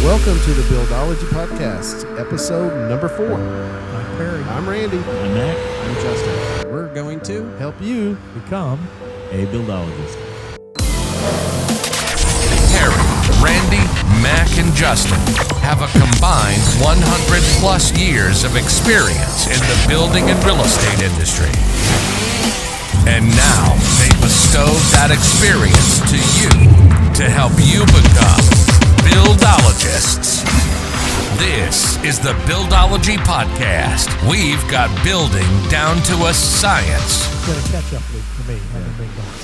Welcome to the Buildology Podcast, episode number 4. I'm Perry. I'm Randy. I'm Mack. I'm Justin. We're going to Help you become A buildologist. Perry, Randy, Mack, and Justin have a combined 100 plus years of experience in the building and real estate industry. And now they bestow that experience to you to help you become buildologists. This is the Buildology Podcast. We've got building down to a science. It's been a catch-up week for me. Having been gone.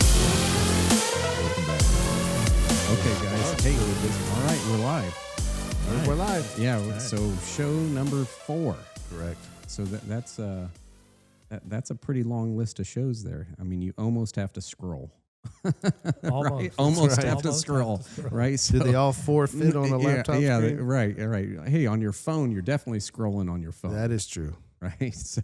Welcome back. Okay, guys. Hey, all right, we're live. We're live. Yeah, Right. so show number 4. Correct. So that's a pretty long list of shows there. I mean, you almost have to scroll. Almost. Right? Almost right. have to Almost scroll, have to scroll. right? So, Did they all 4 fit on a laptop yeah, screen? right. Hey, on your phone, you're definitely scrolling on your phone. That is true. Right. So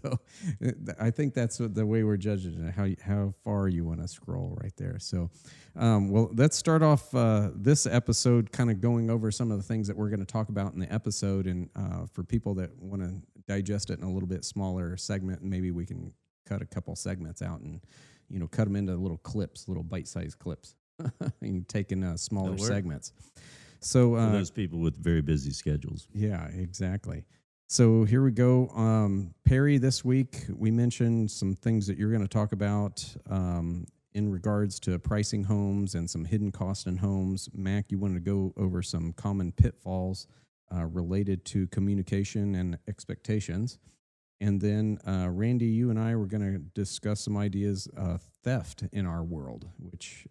I think that's the way we're judging it, how far you want to scroll right there. So, well, let's start off this episode kind of going over some of the things that we're going to talk about in the episode. And for people that want to digest it in a little bit smaller segment, maybe we can cut a couple segments out and, cut them into little clips, little bite-sized clips, and take in smaller segments. So For those people with very busy schedules. yeah, exactly. So here we go. Perry, this week we mentioned some things that you're going to talk about in regards to pricing homes and some hidden costs in homes. Mac, you wanted to go over some common pitfalls related to communication and expectations. And then, Randy, you and I were going to discuss some ideas of theft in our world, which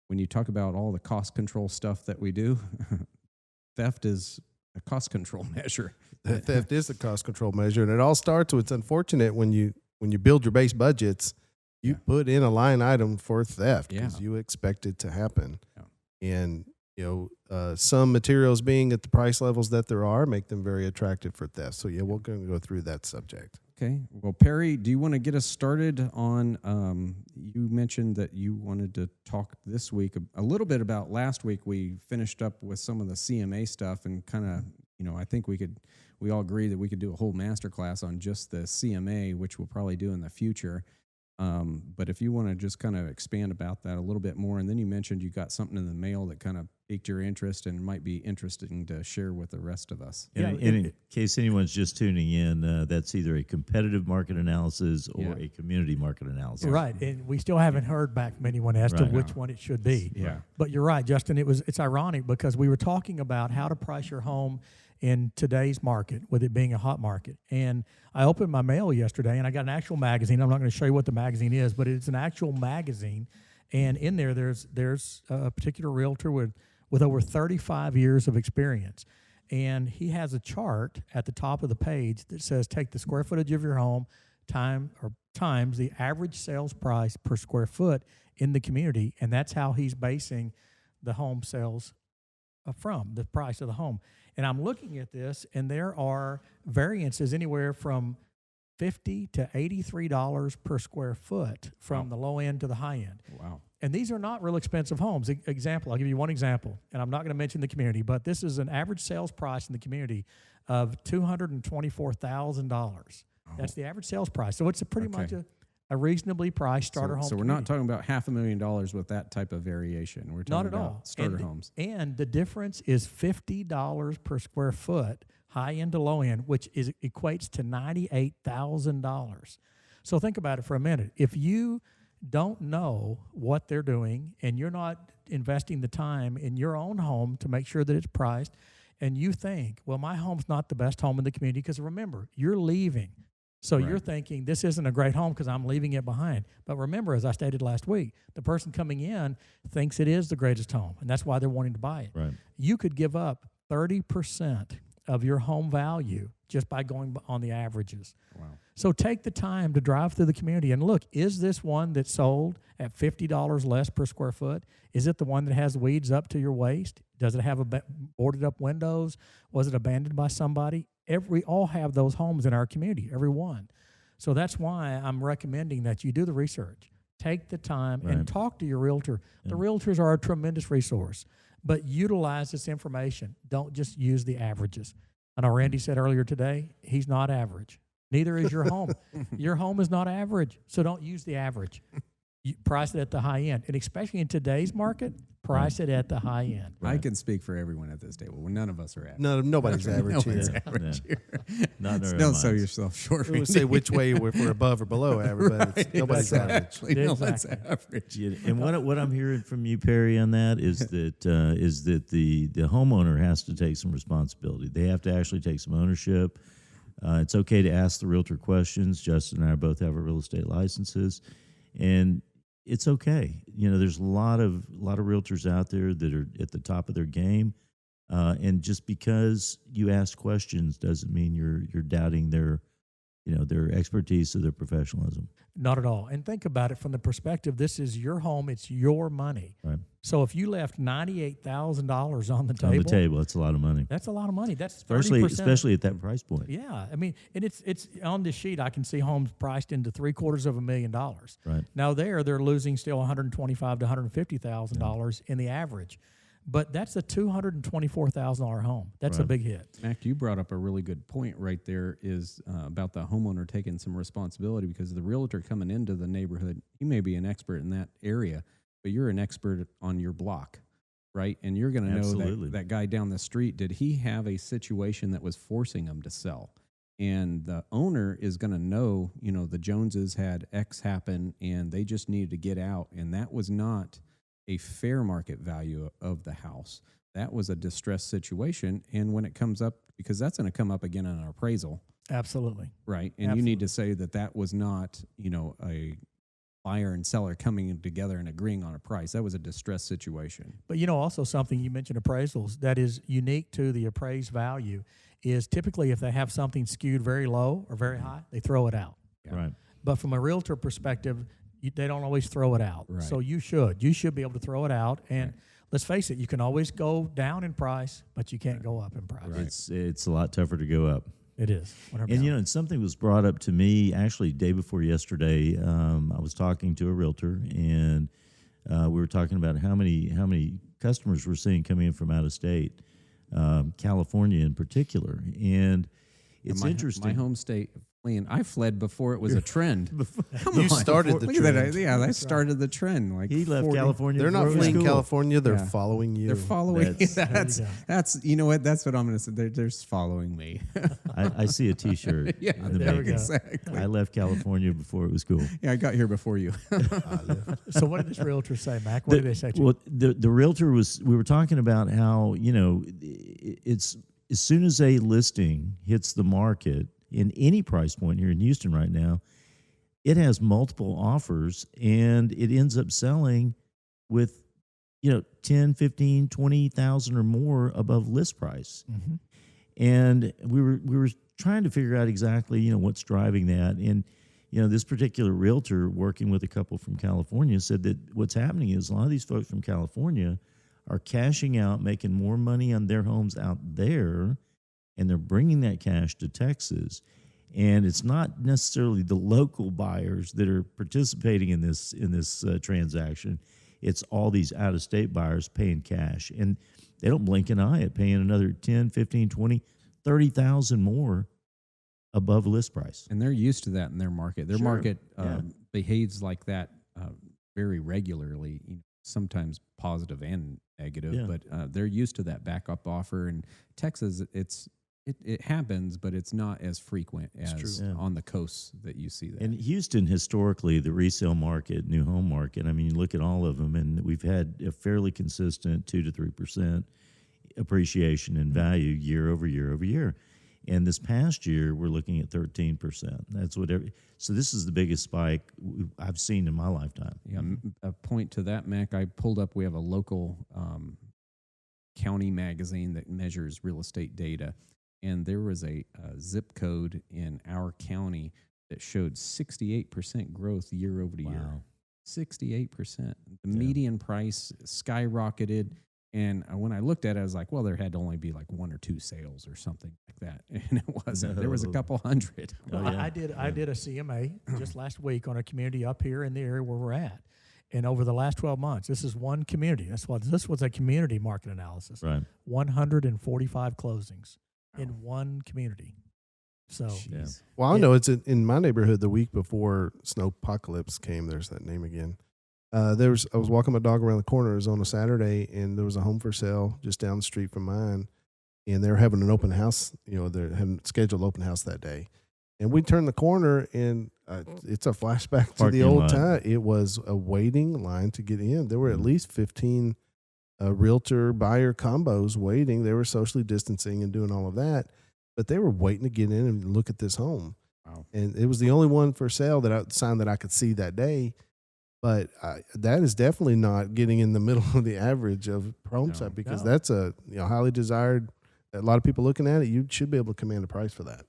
when you talk about all the cost control stuff that we do, theft is a cost control measure. Theft is a cost control measure, and it all starts with, it's unfortunate when you build your base budgets, you put in a line item for theft because you expect it to happen. Yeah. And some materials being at the price levels that there are make them very attractive for theft. So we're going to go through that subject. Okay. Well, Perry, do you want to get us started on, you mentioned that you wanted to talk this week a little bit about last week. We finished up with some of the CMA stuff and kind of, I think we all agree that we could do a whole masterclass on just the CMA, which we'll probably do in the future. But if you want to just kind of expand about that a little bit more, and then you mentioned you got something in the mail that kind of piqued your interest and might be interesting to share with the rest of us. And in case anyone's just tuning in, that's either a competitive market analysis or a community market analysis. Right, and we still haven't heard back from anyone as to which one it should be. Yeah. But you're right, Justin. It's ironic because we were talking about how to price your home in today's market, with it being a hot market. And I opened my mail yesterday, and I got an actual magazine. I'm not going to show you what the magazine is, but it's an actual magazine. And in there, there's a particular realtor with over 35 years of experience. And he has a chart at the top of the page that says take the square footage of your home times the average sales price per square foot in the community, and that's how he's basing the home sales from the price of the home. And I'm looking at this, and there are variances anywhere from $50 to $83 per square foot from the low end to the high end. Wow. And these are not real expensive homes. I'll give you one example, and I'm not going to mention the community, but this is an average sales price in the community of $224,000. That's the average sales price. So it's pretty much a reasonably priced starter home. So we're not talking about $500,000 with that type of variation. We're talking not at about all. starter homes. And the difference is $50 per square foot, high end to low end, which equates to $98,000. So think about it for a minute. If you don't know what they're doing and you're not investing the time in your own home to make sure that it's priced, and you think, well, my home's not the best home in the community, because remember, you're leaving. So you're thinking, this isn't a great home because I'm leaving it behind. But remember, as I stated last week, the person coming in thinks it is the greatest home, and that's why they're wanting to buy it. Right. You could give up 30% of your home value just by going on the averages. Wow. So take the time to drive through the community and look, is this one that sold at $50 less per square foot? Is it the one that has weeds up to your waist? Does it have boarded up windows? Was it abandoned by somebody? We all have those homes in our community, every one. So that's why I'm recommending that you do the research. Take the time and talk to your realtor. The realtors are a tremendous resource. but utilize this information. Don't just use the averages. I know Randy said earlier today, he's not average. Neither is your home. Your home is not average, so don't use the average. You price it at the high end, and especially in today's market, price it at the high end. I can speak for everyone at this table. Well, none of us are average. Nobody's average Nobody's here. average here. Not in our Don't sell minds. yourself short. We would say which way if we're above or below average, but it's, nobody's average. Exactly. No one's Exactly. average. Yeah, and what I'm hearing from you, Perry, on that is that the homeowner has to take some responsibility. They have to actually take some ownership. It's okay to ask the realtor questions. Justin and I both have our real estate licenses, and it's okay. You know, there's a lot of realtors out there that are at the top of their game, and just because you ask questions doesn't mean you're doubting their expertise or their professionalism. Not at all. And think about it from the perspective, this is your home, it's your money. Right. So if you left $98,000 on the table. On the table, that's a lot of money. That's a lot of money. That's Especially at that price point. Yeah, I mean, and it's on this sheet. I can see homes priced into $750,000. Right. Now they're losing still $125,000 to $150,000 in the average, but that's a $224,000 home. That's a Right. big hit. Mac, you brought up a really good point right there is about the homeowner taking some responsibility because the realtor coming into the neighborhood, you may be an expert in that area, but you're an expert on your block, right? And you're going to know Absolutely. that guy down the street, did he have a situation that was forcing him to sell? And the owner is going to know, the Joneses had X happen and they just needed to get out. And that was not a fair market value of the house. That was a distressed situation. And when it comes up, because that's going to come up again in an appraisal, Absolutely. right? And you need to say that was not, a buyer and seller coming together and agreeing on a price. That was a distressed situation. But also something you mentioned appraisals that is unique to the appraised value is typically if they have something skewed very low or very high, they throw it out. Right. But from a realtor perspective, they don't always throw it out. Right. So you should be able to throw it out. And let's face it, you can always go down in price, but you can't go up in price. It's a lot tougher to go up. It is. 100%. And and something was brought up to me actually day before yesterday. I was talking to a realtor, and we were talking about how many customers we're seeing coming in from out of state, California in particular. And it's interesting. My home state, I fled before it was a trend. You started the Look at that. trend. Yeah, I started the trend. Like He left 40 California. They're not before it was fleeing cool. California. They're Yeah. following you. They're following. That's- That's you know what? That's what I'm going to say. They're just following me. I see a T-shirt. Yeah, in the there we making. go. exactly. I left California before it was cool. Yeah, I got here before you. So what did this realtor say, Mac? What did they say to you? Well, the realtor we were talking about how, it's as soon as a listing hits the market in any price point here in Houston right now, it has multiple offers and it ends up selling with, 10, 15, 20,000 or more above list price. Mm-hmm. And we were trying to figure out exactly, what's driving that. And, this particular realtor working with a couple from California said that what's happening is a lot of these folks from California are cashing out, making more money on their homes out there, and they're bringing that cash to Texas. And it's not necessarily the local buyers that are participating in this transaction. It's all these out-of-state buyers paying cash. And they don't blink an eye at paying another 10, 15, 20, 30,000 more above list price. And they're used to that in their market. Their Sure. market Yeah. behaves like that very regularly, sometimes positive and negative, Yeah. but they're used to that backup offer. And Texas, it happens, but it's not as frequent as true. Yeah. on the coasts that you see that. And Houston, historically, the resale market, new home market, I mean, you look at all of them, and we've had a fairly consistent 2 to 3% appreciation in value year over year over year. And this past year, we're looking at 13%. That's so this is the biggest spike I've seen in my lifetime. Yeah, a point to that, Mac, I pulled up, we have a local county magazine that measures real estate data. And there was a zip code in our county that showed 68% growth year over year. Wow. 68%. The median price skyrocketed. And when I looked at it, I was like, well, there had to only be like 1 or 2 sales or something like that. And it wasn't. There was a No. couple hundred. Well, I did a CMA just last week on a community up here in the area where we're at. And over the last 12 months, this is one community. This was a community market analysis. Right. 145 closings in one community. So, Well, I know it's in my neighborhood the week before snowpocalypse came. There's that name again. I was walking my dog around the corner. It was on a Saturday, and there was a home for sale just down the street from mine. And they were having an open house. They're having scheduled open house that day. And we turned the corner, and it's a flashback to the old time. It was a waiting line to get in. There were at least 15 realtor buyer combos waiting. They were socially distancing and doing all of that, but they were waiting to get in and look at this home. Wow. And it was the only one for sale sign that I could see that day. But that is definitely not getting in the middle of the average of home site, because that's a highly desired. A lot of people looking at it. You should be able to command a price for that.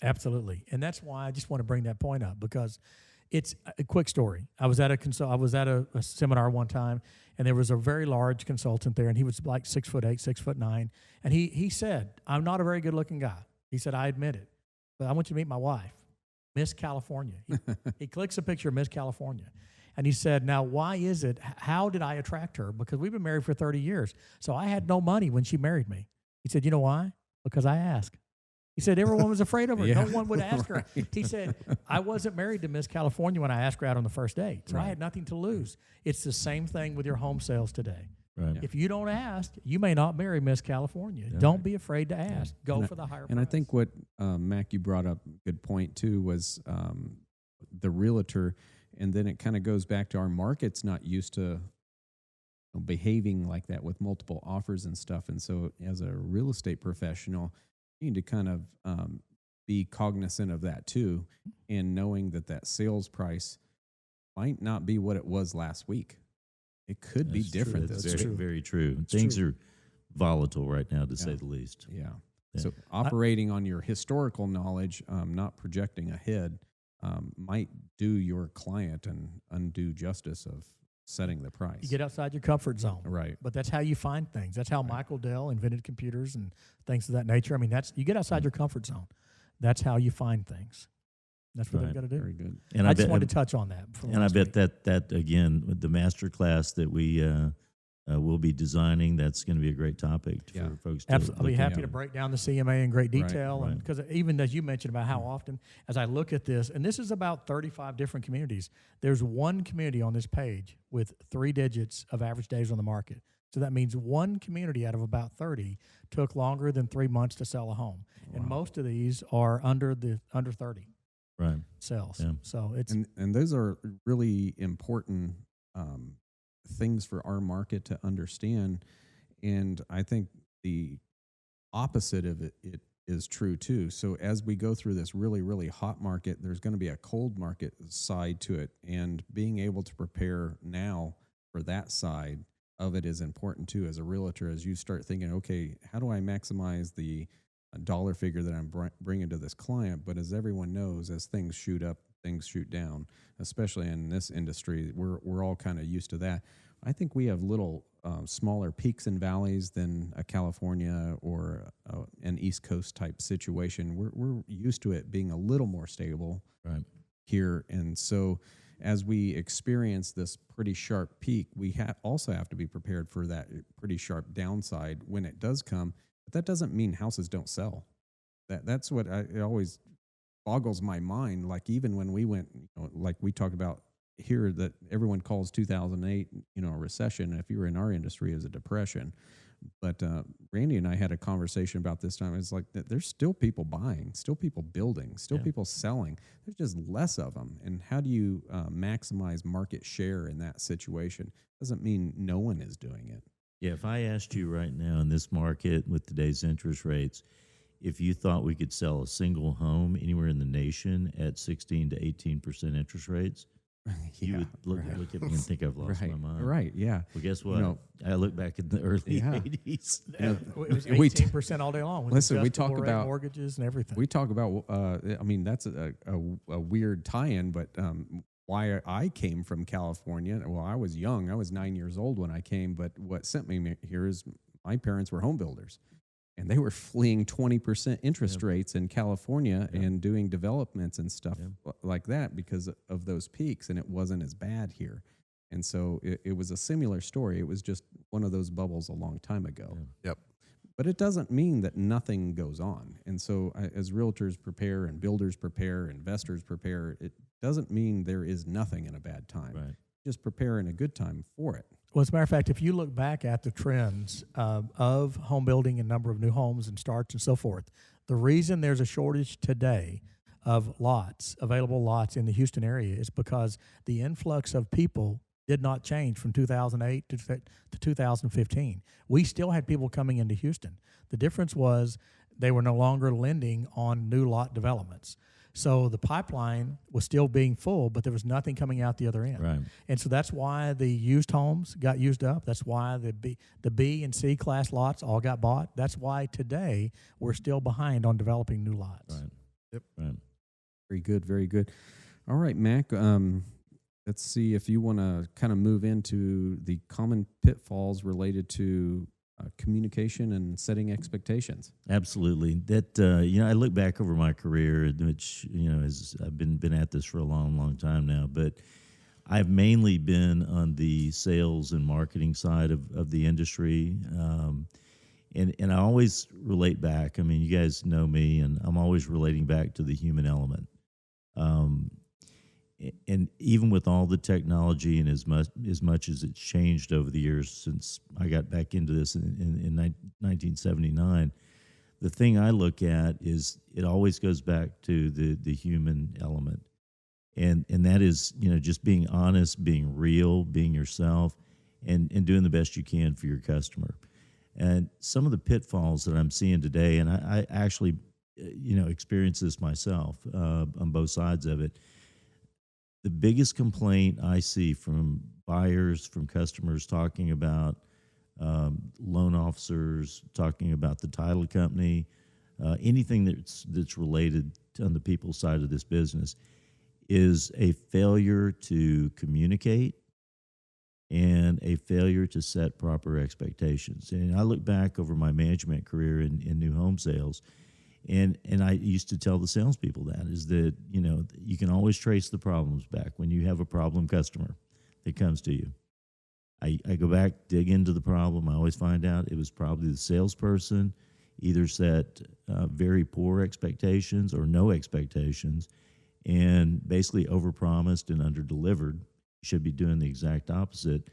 Absolutely. And that's why I just want to bring that point up, because it's a quick story. I was at a seminar one time, and there was a very large consultant there, and he was like 6'8", 6'9", and he said, "I'm not a very good looking guy." He said, "I admit it, but I want you to meet my wife, Miss California." He clicks a picture of Miss California. And he said, "Now, why is it? How did I attract her? Because we've been married for 30 years. So I had no money when she married me." He said, "You know why? Because I asked." He said, "Everyone was afraid of her. No one would ask her." He said, "I wasn't married to Miss California when I asked her out on the first date. So I had nothing to lose." It's the same thing with your home sales today. Right. If you don't ask, you may not marry Miss California. Don't be afraid to ask. Go for the higher price. And I think what, Mac, you brought up a good point too, was the realtor. And then it kind of goes back to our market's not used to behaving like that with multiple offers and stuff. And so as a real estate professional, you need to kind of be cognizant of that too, and knowing that sales price might not be what it was last week. It could be different this week. Very true. Things are volatile right now, to say the least. Yeah. So operating on your historical knowledge, not projecting ahead, might do your client an undue justice of setting the price. You get outside your comfort zone. Right. But that's how you find things. That's how Michael Dell invented computers and things of that nature. I mean, you get outside your comfort zone. That's how you find things. That's what they've got to do. Very good. And I just wanted to touch on that. And I bet that again, with the master class that we will be designing, that's going to be a great topic for folks to Absolutely. I'll be happy at. to break down the CMA in great detail. Right. And because even as you mentioned about how often, as I look at this, and this is about 35 different communities, there's one community on this page with 3 digits of average days on the market. So that means one community out of about 30 took longer than 3 months to sell a home. Wow. And most of these are under 30 sales. Yeah. So it's and those are really important things for our market to understand. And I think the opposite of it is true too. So as we go through this really, really hot market, there's going to be a cold market side to it. And being able to prepare now for that side of it is important too as a realtor, as you start thinking, okay, how do I maximize the dollar figure that I'm bringing to this client? But as everyone knows, as things shoot up, things shoot down, especially in this industry. We're all kind of used to that. I think we have little smaller peaks and valleys than a California or an East Coast type situation. We're used to it being a little more stable here. And so as we experience this pretty sharp peak, we also have to be prepared for that pretty sharp downside when it does come. But that doesn't mean houses don't sell. That's what it always boggles my mind. Like even when we went, like we talked about here, that everyone calls 2008, a recession. If you were in our industry, as a depression. But Randy and I had a conversation about this time. It's like there's still people buying, still people building, still people selling. There's just less of them. And how do you maximize market share in that situation? Doesn't mean no one is doing it. Yeah, if I asked you right now in this market with today's interest rates, if you thought we could sell a single home anywhere in the nation at 16 to 18% interest rates, you would look at me and think I've lost my mind. Right, yeah. Well, guess what? I look back in the early 80s. It was 18% all day long. Listen, we talk about mortgages and everything. We talk about, that's a weird tie-in, but why I came from California, well, I was young. I was 9 years old when I came, but what sent me here is my parents were home builders. And they were fleeing 20% interest rates in California and doing developments and stuff like that because of those peaks, and it wasn't as bad here. And so it was a similar story. It was just one of those bubbles a long time ago. Yep. But it doesn't mean that nothing goes on. And so as realtors prepare and builders prepare, investors prepare, it doesn't mean there is nothing in a bad time. Right. Just prepare in a good time for it. Well, as a matter of fact, if you look back at the trends of home building and number of new homes and starts and so forth, the reason there's a shortage today of lots, available lots in the Houston area, is because the influx of people did not change from 2008 to 2015. We still had people coming into Houston. The difference was they were no longer lending on new lot developments. So the pipeline was still being full, but there was nothing coming out the other end. Right. And so that's why the used homes got used up. That's why the B and C class lots all got bought. That's why today we're still behind on developing new lots. Right. Yep. Right. Very good, very good. All right, Mac, let's see if you want to kind of move into the common pitfalls related to communication and setting expectations. Absolutely. That I look back over my career, which as I've been at this for a long, long time now. But I've mainly been on the sales and marketing side of the industry, and I always relate back. I mean, you guys know me, and I'm always relating back to the human element. And even with all the technology and as much as it's changed over the years since I got back into this in 1979, the thing I look at is it always goes back to the human element. And that is, just being honest, being real, being yourself, and doing the best you can for your customer. And some of the pitfalls that I'm seeing today, and I actually, experience this myself on both sides of it. The biggest complaint I see from buyers, from customers talking about loan officers, talking about the title company, anything that's related on the people's side of this business, is a failure to communicate and a failure to set proper expectations. And I look back over my management career in new home sales, and I used to tell the salespeople that you can always trace the problems back. When you have a problem customer that comes to you, I go back, dig into the problem. I always find out it was probably the salesperson either set very poor expectations or no expectations, and basically overpromised and underdelivered. Should be doing the exact opposite,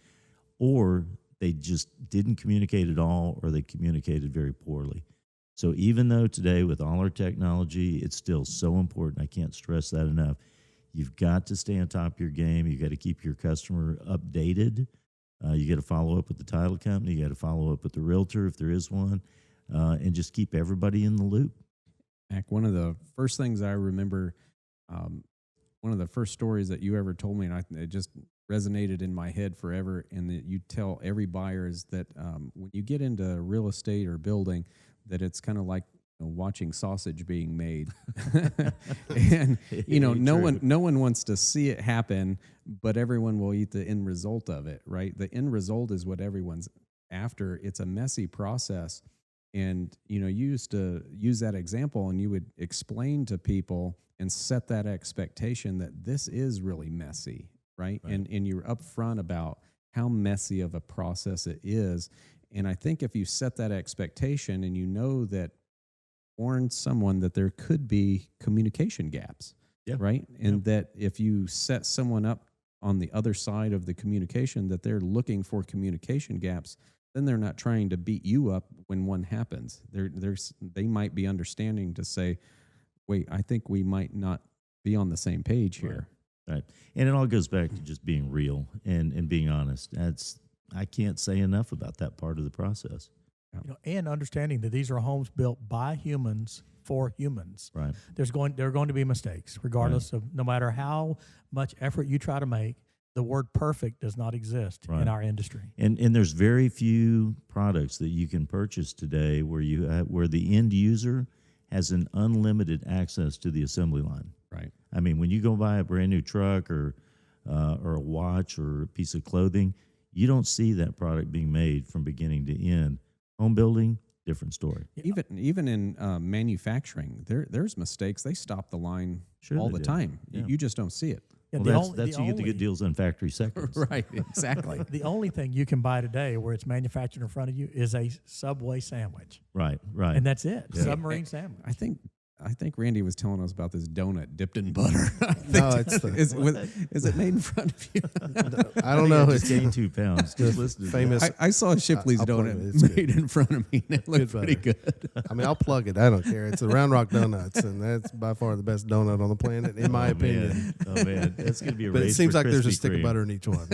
or they just didn't communicate at all, or they communicated very poorly. So even though today with all our technology, it's still so important, I can't stress that enough, you've got to stay on top of your game. You've got to keep your customer updated. You got to follow up with the title company. You got to follow up with the realtor if there is one, and just keep everybody in the loop. Mac, one of the first things I remember, one of the first stories that you ever told me, and it just resonated in my head forever, and that you tell every buyer, is that when you get into real estate or building, that it's kind of like watching sausage being made. And no one wants to see it happen, but everyone will eat the end result of it, right? The end result is what everyone's after. It's a messy process. And you used to use that example, and you would explain to people and set that expectation that this is really messy, right? And you're upfront about how messy of a process it is. And I think if you set that expectation and that warn someone that there could be communication gaps, right? And that if you set someone up on the other side of the communication that they're looking for communication gaps, then they're not trying to beat you up when one happens. They might be understanding to say, wait, I think we might not be on the same page here. Right. And it all goes back to just being real and being honest. I can't say enough about that part of the process. And understanding that these are homes built by humans for humans. Right. There are going to be mistakes, regardless of no matter how much effort you try to make. The word perfect does not exist in our industry. And there's very few products that you can purchase today where the end user has an unlimited access to the assembly line. Right. I mean, when you go buy a brand new truck or a watch or a piece of clothing, you don't see that product being made from beginning to end. Home building, different story. Even in manufacturing, there's mistakes. They stop the line all the time. Yeah. You just don't see it. Yeah, Well, that's you get the good deals on factory seconds. Right, exactly. The only thing you can buy today where it's manufactured in front of you is a Subway sandwich. Right. And that's it. Yeah. Submarine sandwich. I think Randy was telling us about this donut dipped in butter. No, it's the is it made in front of you? I don't know. Just It's gained 2 pounds. Just listen to famous. I saw Shipley's I'll plug donut it. It's made in front of me, and it looked pretty good. I mean, I'll plug it. I don't care. It's the Round Rock Donuts, and that's by far the best donut on the planet, in my opinion. Oh man, that's gonna be a But race it seems for like there's a Krispy stick of Kreme. butter in each one.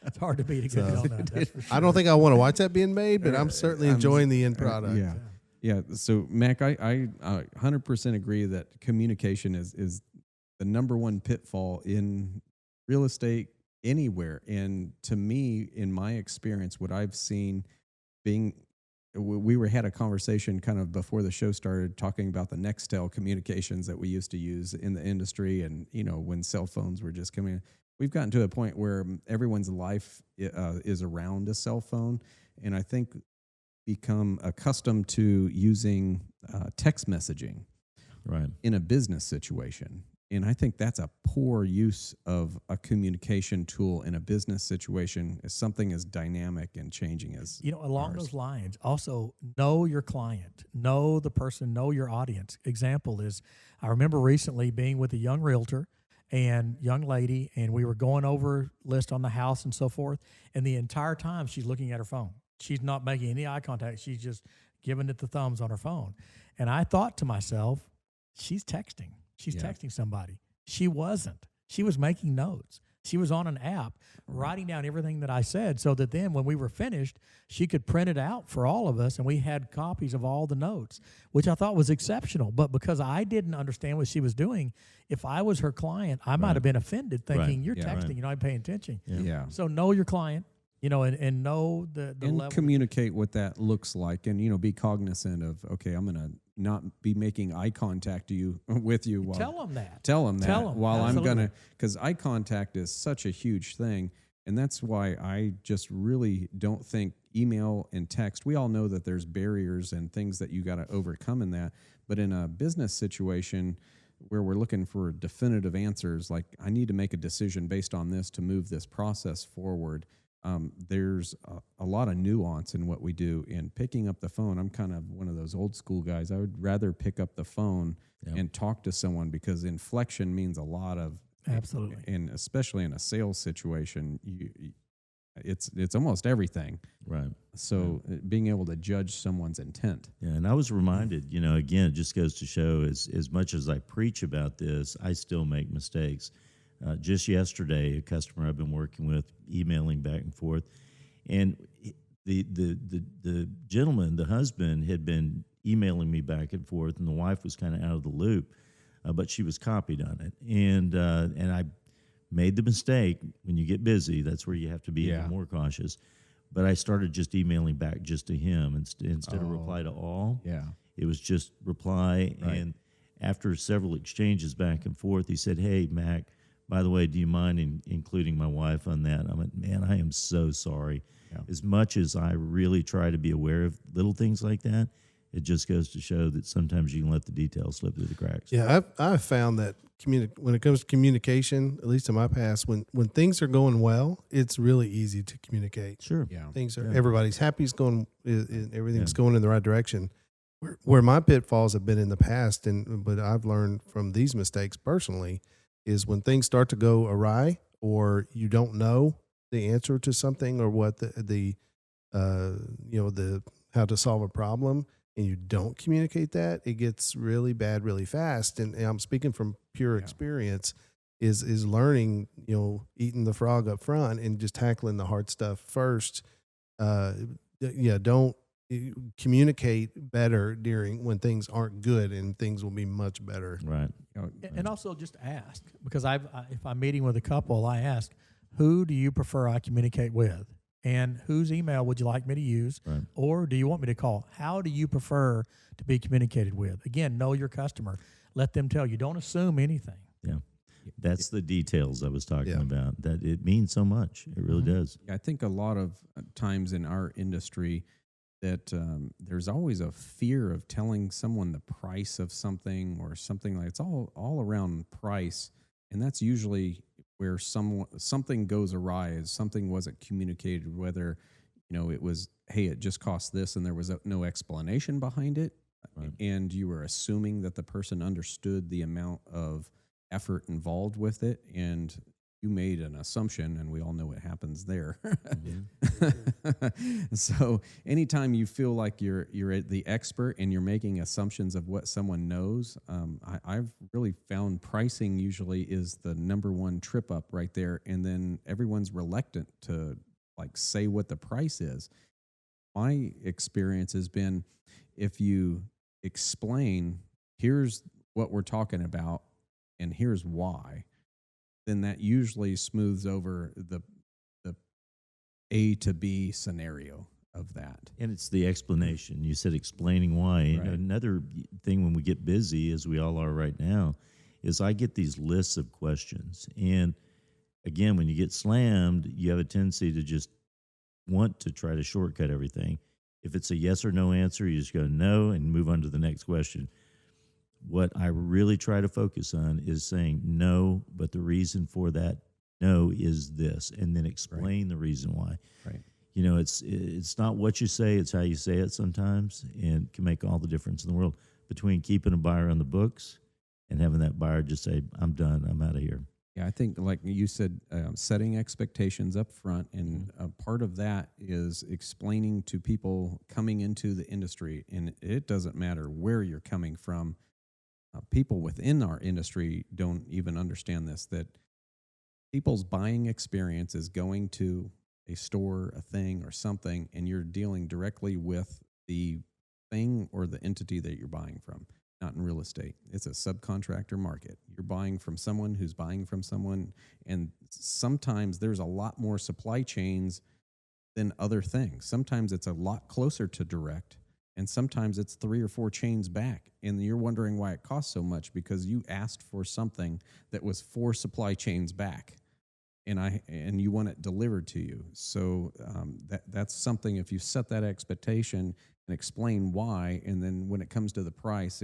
It's hard to beat a good donut, that's for sure. I don't think I want to watch that being made, but I'm certainly enjoying the end product. Yeah. Yeah. So, Mac, I 100% agree that communication is the number one pitfall in real estate anywhere. And to me, in my experience, what I've seen we had a conversation kind of before the show started talking about the Nextel communications that we used to use in the industry. And, when cell phones were just coming in, we've gotten to a point where everyone's life is around a cell phone. And I think become accustomed to using text messaging in a business situation. And I think that's a poor use of a communication tool in a business situation, as something as dynamic and changing as along ours. those lines, also know your client, know the person, know your audience. Example is, I remember recently being with a young realtor and young lady, and we were going over list on the house and so forth, and the entire time she's looking at her phone. She's not making any eye contact. She's just giving it the thumbs on her phone. And I thought to myself, she's texting. She's texting somebody. She wasn't. She was making notes. She was on an app writing down everything that I said so that then when we were finished, she could print it out for all of us, and we had copies of all the notes, which I thought was exceptional. But because I didn't understand what she was doing, if I was her client, I might have been offended thinking, you're texting, you're not paying attention. Yeah. So know your client. And know the and level. communicate what that looks like, and be cognizant of, okay, I'm gonna not be making eye contact with you while Tell them that. while Absolutely. I'm gonna, because eye contact is such a huge thing, and that's why I just really don't think email and text. We all know that there's barriers and things that you got to overcome in that, but in a business situation where we're looking for definitive answers, like I need to make a decision based on this to move this process forward. There's a lot of nuance in what we do. In picking up the phone, I'm kind of one of those old school guys. I would rather pick up the phone and talk to someone, because inflection means a lot of. Absolutely. And especially in a sales situation, it's almost everything. Right. So being able to judge someone's intent. Yeah, and I was reminded, again, it just goes to show as much as I preach about this, I still make mistakes. Just yesterday, a customer I've been working with, emailing back and forth, and the gentleman, the husband, had been emailing me back and forth, and the wife was kind of out of the loop, but she was copied on it, and I made the mistake. When you get busy, that's where you have to be even more cautious. But I started just emailing back just to him instead of reply to all. Yeah, it was just reply, and after several exchanges back and forth, he said, "Hey, Mac, by the way, do you mind including my wife on that?" I went, "Man, I am so sorry." Yeah. As much as I really try to be aware of little things like that, it just goes to show that sometimes you can let the details slip through the cracks. Yeah, I've found that when it comes to communication, at least in my past, when things are going well, it's really easy to communicate. Sure. Yeah. Everybody's happy, everything's going in the right direction. Where my pitfalls have been in the past, but I've learned from these mistakes personally, is when things start to go awry, or you don't know the answer to something, or what the how to solve a problem, and you don't communicate that, it gets really bad really fast. And I'm speaking from pure experience, is learning, eating the frog up front and just tackling the hard stuff first. Don't communicate better when things aren't good, and things will be much better. Right. And also just ask, because if I'm meeting with a couple, I ask, who do you prefer I communicate with? And whose email would you like me to use? Right. Or do you want me to call? How do you prefer to be communicated with? Again, know your customer. Let them tell you. Don't assume anything. Yeah. That's the details I was talking about. That it means so much. It really does. I think a lot of times in our industry that there's always a fear of telling someone the price of something or something like it's all around price. And that's usually where something goes awry, is something wasn't communicated, whether, it was, hey, it just cost this and there was no explanation behind it. Right. And you were assuming that the person understood the amount of effort involved with it, and you made an assumption, and we all know what happens there. So anytime you feel like you're the expert and you're making assumptions of what someone knows, I've really found pricing usually is the number one trip up right there, and then everyone's reluctant to say what the price is. My experience has been, if you explain, here's what we're talking about and here's why, then that usually smooths over the A to B scenario of that. And it's the explanation. You said explaining why. Right. And another thing when we get busy, as we all are right now, is I get these lists of questions. And again, when you get slammed, you have a tendency to just want to try to shortcut everything. If it's a yes or no answer, you just go no and move on to the next question. What I really try to focus on is saying no, but the reason for that no is this, and then explain the reason why. Right. It's not what you say, it's how you say it sometimes, and can make all the difference in the world between keeping a buyer on the books and having that buyer just say, I'm done, I'm out of here. Yeah, I think, like you said, setting expectations up front, and part of that is explaining to people coming into the industry, and it doesn't matter where you're coming from. People within our industry don't even understand this, that people's buying experience is going to a store, a thing, or something, and you're dealing directly with the thing or the entity that you're buying from. Not in real estate. It's a subcontractor market. You're buying from someone who's buying from someone, and sometimes there's a lot more supply chains than other things. Sometimes it's a lot closer to direct, and sometimes it's 3 or 4 chains back, and you're wondering why it costs so much because you asked for something that was 4 supply chains back, and you want it delivered to you. So that's something, if you set that expectation and explain why, and then when it comes to the price,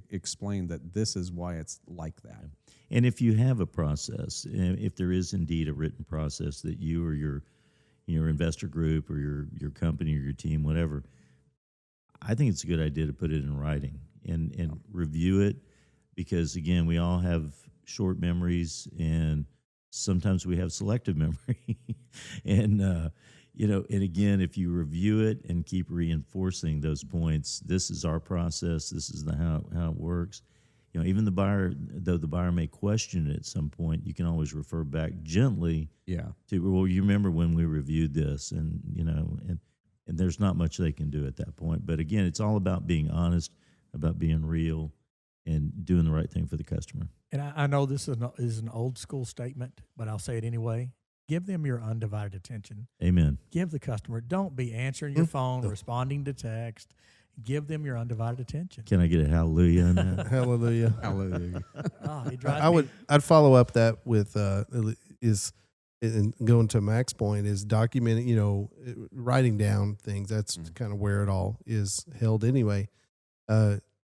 explain that this is why it's like that. And if you have a process, if there is indeed a written process that you or your investor group or your company or your team, whatever, I think it's a good idea to put it in writing and review it, because again, we all have short memories, and sometimes we have selective memory. And and again, if you review it and keep reinforcing those points, this is our process, this is how it works. Even the buyer, though the buyer may question it at some point, you can always refer back gently to, well, you remember when we reviewed this, and and there's not much they can do at that point. But again, it's all about being honest, about being real, and doing the right thing for the customer. And I know this is an old school statement, but I'll say it anyway. Give them your undivided attention. Amen. Give the customer. Don't be answering your phone, responding to text. Give them your undivided attention. Can I get a hallelujah on that? Hallelujah. Hallelujah. I'd follow up that with and going to Mack's point is documenting, writing down things. That's kind of where it all is held anyway.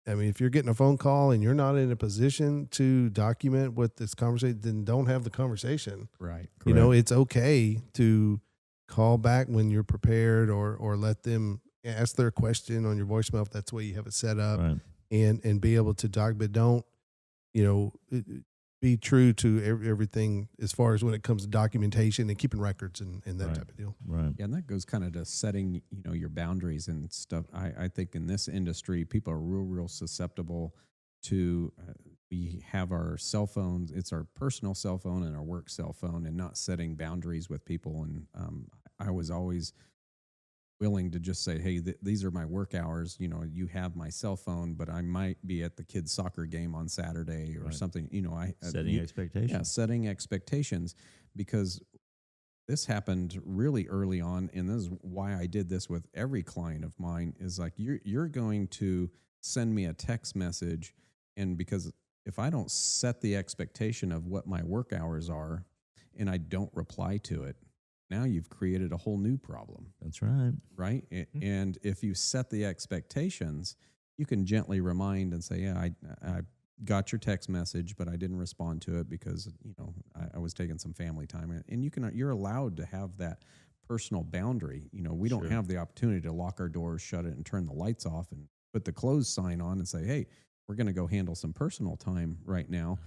If you're getting a phone call and you're not in a position to document what this conversation, then don't have the conversation. Right. Correct. It's okay to call back when you're prepared, or let them ask their question on your voicemail if that's the way you have it set up, Right. and be able to but don't, be true to everything as far as when it comes to documentation and keeping records and that type of deal. Right. Yeah, and that goes kind of to setting, your boundaries and stuff. I think in this industry, people are real susceptible to, we have our cell phones, it's our personal cell phone and our work cell phone, and not setting boundaries with people. And I was always willing to just say, hey, these are my work hours. You have my cell phone, but I might be at the kids' soccer game on Saturday or something. Setting expectations. Yeah, setting expectations, because this happened really early on, and this is why I did this with every client of mine. Is like, you're going to send me a text message, and because if I don't set the expectation of what my work hours are, and I don't reply to it, now you've created a whole new problem. That's right. Right? And if you set the expectations, you can gently remind and say, yeah, got your text message, but I didn't respond to it because, I was taking some family time. And you're allowed to have that personal boundary. We don't have the opportunity to lock our doors, shut it, and turn the lights off and put the close sign on and say, hey, we're going to go handle some personal time right now.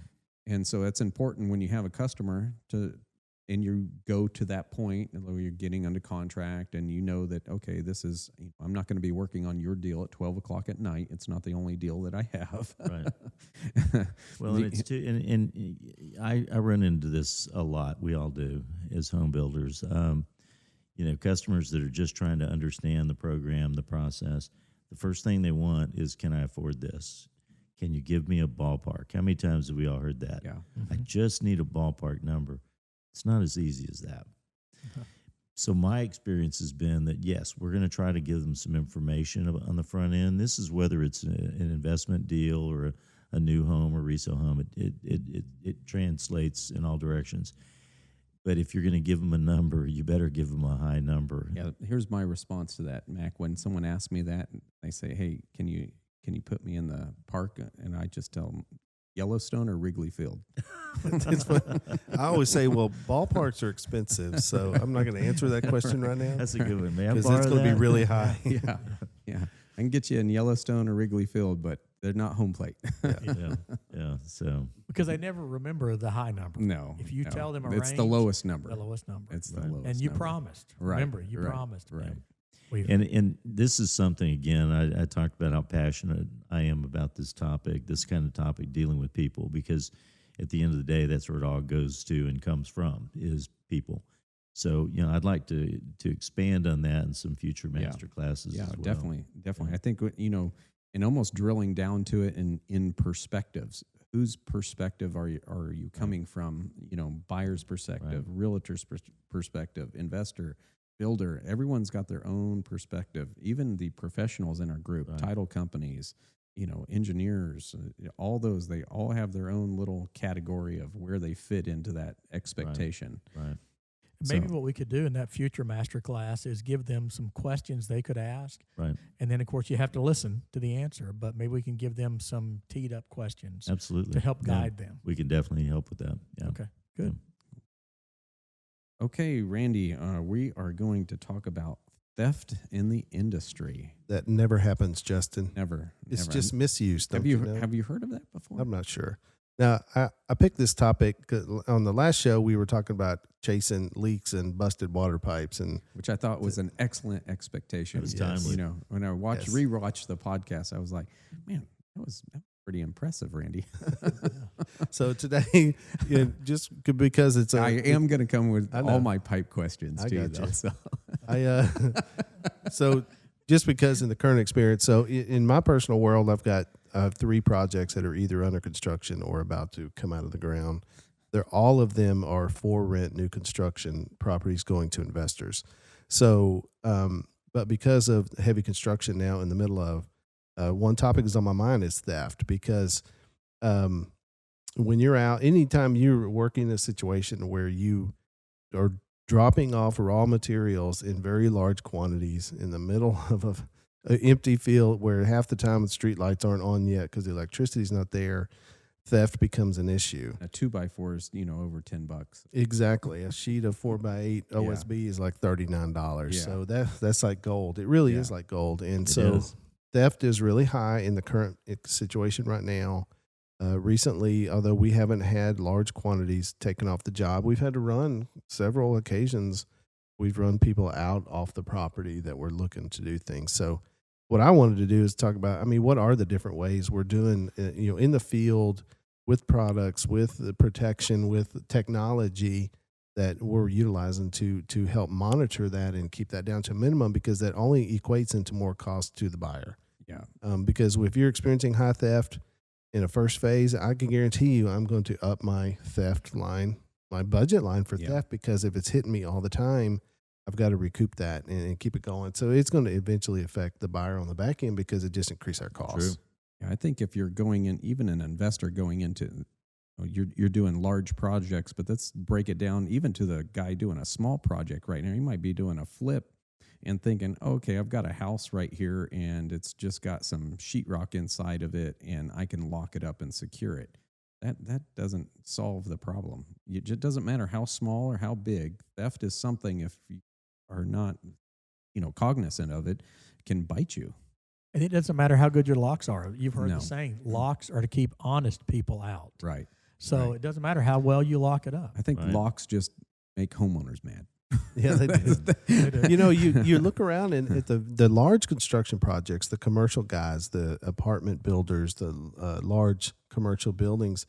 And so it's important when you have a customer and you go to that point and you're getting under contract and that, okay, this is, I'm not going to be working on your deal at 12 o'clock at night. It's not the only deal that I have. Right. Well, and it's too, and I run into this a lot. We all do as home builders. Customers that are just trying to understand the program, the process. The first thing they want is, can I afford this? Can you give me a ballpark? How many times have we all heard that? Yeah. I just need a ballpark number. It's not as easy as that. So my experience has been that, yes, we're going to try to give them some information on the front end. This is whether it's an investment deal or a new home or resale home. It translates in all directions. But if you're going to give them a number, you better give them a high number. Yeah, here's my response to that, Mac. When someone asks me that, they say, hey, can you put me in the park? And I just tell them, Yellowstone or Wrigley Field? I always say, well, ballparks are expensive, so I'm not going to answer that question right now. That's a good one, man. Because it's going to be really high. Yeah. I can get you in Yellowstone or Wrigley Field, but they're not home plate. Yeah. So because they never remember the high number. No. If you tell them a it's range, the lowest number. the lowest number. It's the lowest and you number. promised. Right. Remember, you Right. promised. Right. And this is something, again, I talked about how passionate I am about this topic, this kind of topic, dealing with people, because at the end of the day, that's where it all goes to and comes from, is people. So, I'd like to expand on that in some future master classes as well. Definitely. I think, and almost drilling down to it in perspectives. Whose perspective are you coming from? Buyer's perspective, realtor's perspective, investor, builder. Everyone's got their own perspective. Even the professionals in our group, title companies, engineers, all those, they all have their own little category of where they fit into that expectation. Right. Maybe what we could do in that future master class is give them some questions they could ask. Right. And then, of course, you have to listen to the answer, but maybe we can give them some teed up questions. Absolutely. To help guide them. We can definitely help with that. Yeah. Okay, good. Okay, Randy, we are going to talk about theft in the industry. That never happens, Justin. Never. It's just misuse. Have you heard of that before? I'm not sure. Now, I picked this topic 'cause on the last show. We were talking about chasing leaks and busted water pipes, and which I thought was an excellent expectation. It was timely. When I rewatched the podcast, I was like, man, that was pretty impressive, Randy. So today, just because it's I am going to come with all my pipe questions I too. got you. So. So just because in the current experience, so in my personal world, I've got 3 projects that are either under construction or about to come out of the ground. All of them are for rent, new construction properties going to investors. So, but because of heavy construction now in the middle of, one topic is on my mind is theft, because when you're out, anytime you're working in a situation where you are dropping off raw materials in very large quantities in the middle of an empty field where half the time the street lights aren't on yet because the electricity's not there, theft becomes an issue. A 2x4 is, over $10. Exactly. A sheet of 4x8 OSB is like $39. Yeah. So that's like gold. It really is like gold. And It so is. theft is really high in the current situation right now. Recently, although we haven't had large quantities taken off the job, we've had to run several occasions. We've run people out off the property that were looking to do things. So what I wanted to do is talk about, what are the different ways we're doing, in the field with products, with the protection, with technology that we're utilizing to help monitor that and keep that down to a minimum, because that only equates into more cost to the buyer. Yeah. Because if you're experiencing high theft in a first phase, I can guarantee you I'm going to up my theft line, my budget line for theft, because if it's hitting me all the time, I've got to recoup that and keep it going. So it's going to eventually affect the buyer on the back end because it just increases our costs. True. Yeah, I think if you're going in, even an investor going into, you're doing large projects, but let's break it down even to the guy doing a small project right now. He might be doing a flip and thinking, okay, I've got a house right here and it's just got some sheetrock inside of it and I can lock it up and secure it. That doesn't solve the problem. It just doesn't matter how small or how big. Theft is something, if you are not, cognizant of it, can bite you. And it doesn't matter how good your locks are. You've heard No. the saying, locks are to keep honest people out. Right. So it doesn't matter how well you lock it up. I think locks just make homeowners mad. Yeah, they do. They do. You look around and at the large construction projects, the commercial guys, the apartment builders, the large commercial buildings,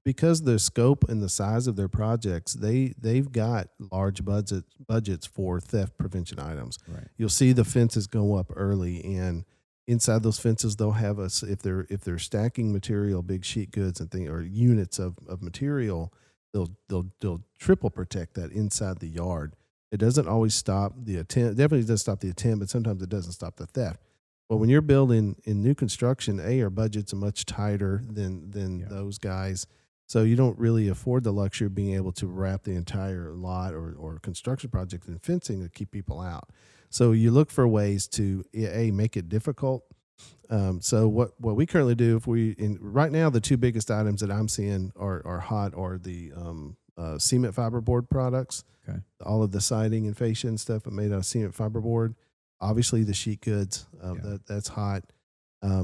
because the scope and the size of their projects, they've got large budgets for theft prevention items. Right. You'll see the fences go up early, and inside those fences, they'll have if they're stacking material, big sheet goods and things, or units of material. They'll triple protect that inside the yard. It doesn't always stop the attempt. Definitely does stop the attempt, but sometimes it doesn't stop the theft. But when you're building in new construction, our budgets are much tighter than those guys. So you don't really afford the luxury of being able to wrap the entire lot or construction project in fencing to keep people out. So you look for ways to make it difficult. So what we currently do, right now, the two biggest items that I'm seeing are hot are the cement fiberboard products. Okay. All of the siding and fascia and stuff are made out of cement fiberboard. Obviously, the sheet goods, that's hot.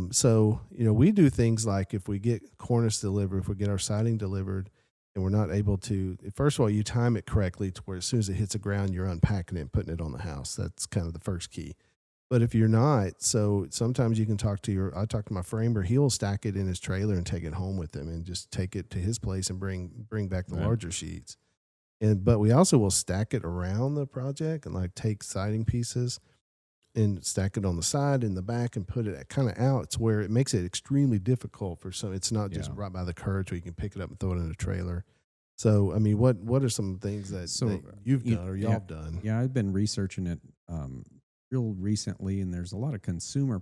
So we do things like if we get cornice delivered, if we get our siding delivered, and we're not able to, first of all, you time it correctly to where as soon as it hits the ground, you're unpacking it and putting it on the house. That's kind of the first key. But if you're not, so sometimes you can I talk to my framer, he'll stack it in his trailer and take it home with him and just take it to his place and bring back the larger sheets. But we also will stack it around the project and like take siding pieces and stack it on the side and the back and put it kind of out. It's where it makes it extremely difficult for some. It's not just right by the curb where you can pick it up and throw it in a trailer. So, I mean, what are some things that you've done or y'all have done? Yeah, I've been researching it real recently, and there's a lot of consumer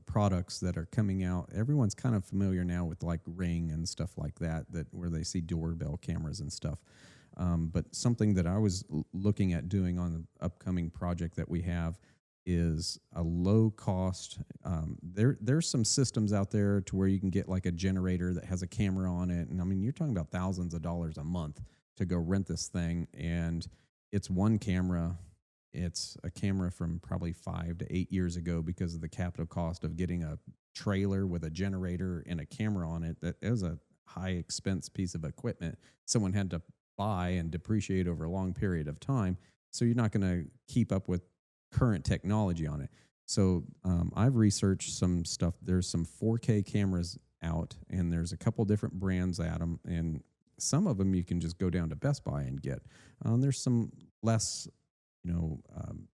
products that are coming out. Everyone's kind of familiar now with like Ring and stuff like that where they see doorbell cameras and stuff. But something that I was looking at doing on the upcoming project that we have is a low cost. There's some systems out there to where you can get like a generator that has a camera on it. And I mean, you're talking about thousands of dollars a month to go rent this thing. And it's one camera. It's a camera from probably 5 to 8 years ago because of the capital cost of getting a trailer with a generator and a camera on it. That is a high expense piece of equipment someone had to buy and depreciate over a long period of time. So you're not going to keep up with current technology on it. So I've researched some stuff. There's some 4K cameras out, and there's a couple different brands at them, and some of them you can just go down to Best Buy and get. There's some less,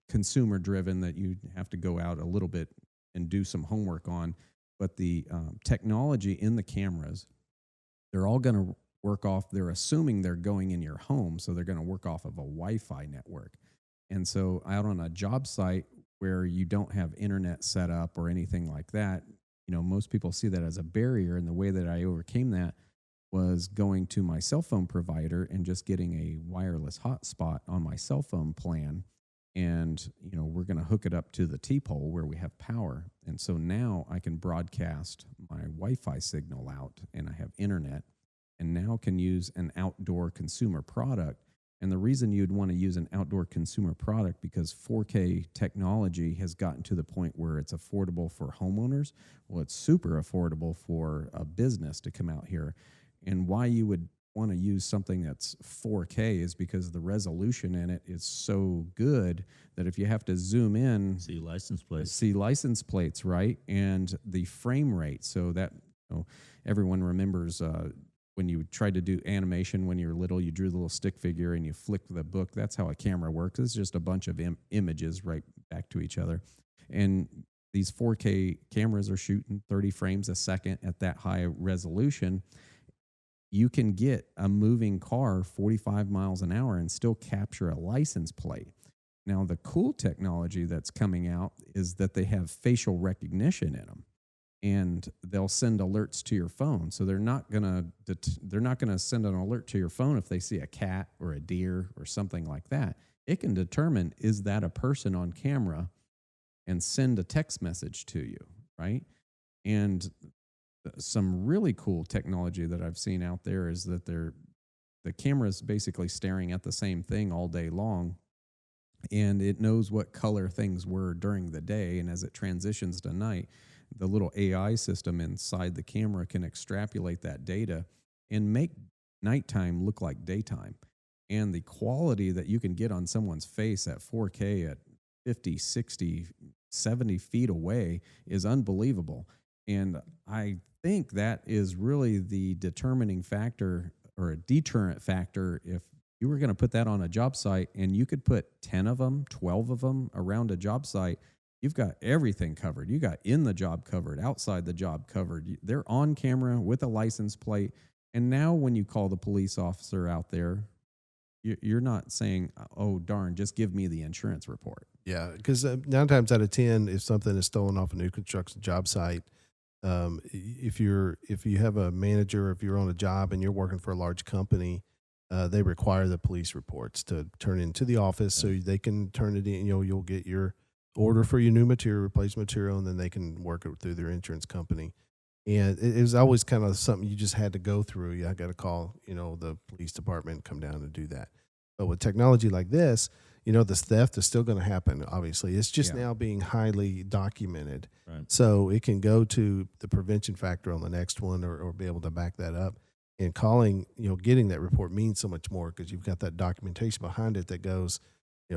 consumer driven that you have to go out a little bit and do some homework on. But the technology in the cameras, they're all going to work off. They're assuming they're going in your home, so they're going to work off of a Wi-Fi network. And so out on a job site where you don't have internet set up or anything like that, most people see that as a barrier. And the way that I overcame that was going to my cell phone provider and just getting a wireless hotspot on my cell phone plan. And, we're going to hook it up to the T-pole where we have power. And so now I can broadcast my Wi-Fi signal out, and I have internet, and now can use an outdoor consumer product. And the reason you'd want to use an outdoor consumer product, because 4K technology has gotten to the point where it's affordable for homeowners. Well, it's super affordable for a business to come out here. And why you would want to use something that's 4K is because the resolution in it is so good that if you have to zoom in, see license plates, right? And the frame rate, so that everyone remembers when you tried to do animation when you were little, you drew the little stick figure and you flicked the book. That's how a camera works. It's just a bunch of images right back to each other. And these 4K cameras are shooting 30 frames a second at that high resolution. You can get a moving car 45 miles an hour and still capture a license plate. Now, the cool technology that's coming out is that they have facial recognition in them, and they'll send alerts to your phone. So they're not gonna send an alert to your phone if they see a cat or a deer or something like that. it can determine, is that a person on camera, and send a text message to you, right? And some really cool technology that I've seen out there is that the camera is basically staring at the same thing all day long, and it knows what color things were during the day. And as it transitions to night, the little AI system inside the camera can extrapolate that data and make nighttime look like daytime. And the quality that you can get on someone's face at 4K at 50, 60, 70 feet away is unbelievable. And I think that is really the determining factor, or a deterrent factor, if you were going to put that on a job site and you could put 10 of them, 12 of them around a job site. You've got everything covered. You got in the job covered, outside the job covered. They're on camera with a license plate. And now when you call the police officer out there, you're not saying, oh, darn, just give me the insurance report. Yeah, because 9 times out of 10, if something is stolen off a new construction job site, if you have a manager, if you're on a job and you're working for a large company, they require the police reports to turn into the office so they can turn it in. You'll get your order for your new material, replacement material, and then they can work it through their insurance company. And it was always kind of something you just had to go through. I got to call, the police department, come down and do that. But with technology like this, this theft is still going to happen. Obviously, it's just now being highly documented. Right. So it can go to the prevention factor on the next one, or be able to back that up. And calling, getting that report means so much more because you've got that documentation behind it that goes,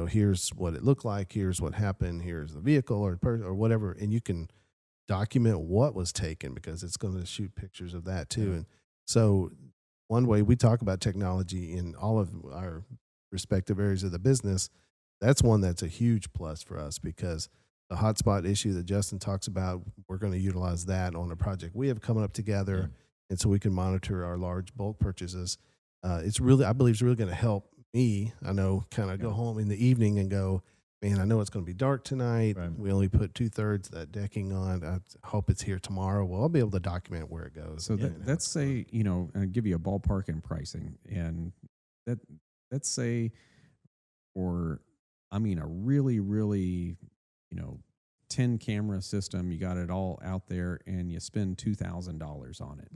here's what it looked like, here's what happened, here's the vehicle or whatever, and you can document what was taken because it's going to shoot pictures of that too. And so one way we talk about technology in all of our respective areas of the business, that's one that's a huge plus for us, because the hotspot issue that Justin talks about, we're going to utilize that on a project we have coming up together. And so we can monitor our large bulk purchases. I believe it's really going to help me, kind of go home in the evening and go, man, I know it's going to be dark tonight. Right. We only put 2/3 of that decking on. I hope it's here tomorrow. Well, I'll be able to document where it goes. So let's say, give you a ballpark in pricing, and let's say for, a really, really, 10 camera system, you got it all out there and you spend $2,000 on it.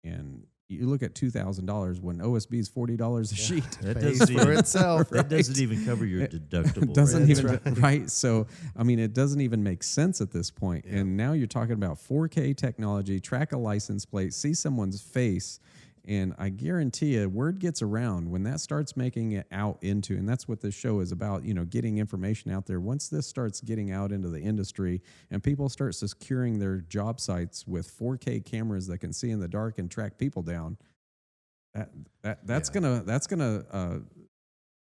And you look at $2,000 when OSB is $40 a sheet. That pays doesn't for even, itself. That doesn't even cover your deductible. Doesn't right? even right. So it doesn't even make sense at this point. Yeah. And now you're talking about 4K technology, track a license plate, see someone's face, and I guarantee you, word gets around when that starts making it out into, and that's what this show is about, getting information out there. Once this starts getting out into the industry and people start securing their job sites with 4K cameras that can see in the dark and track people down, that's gonna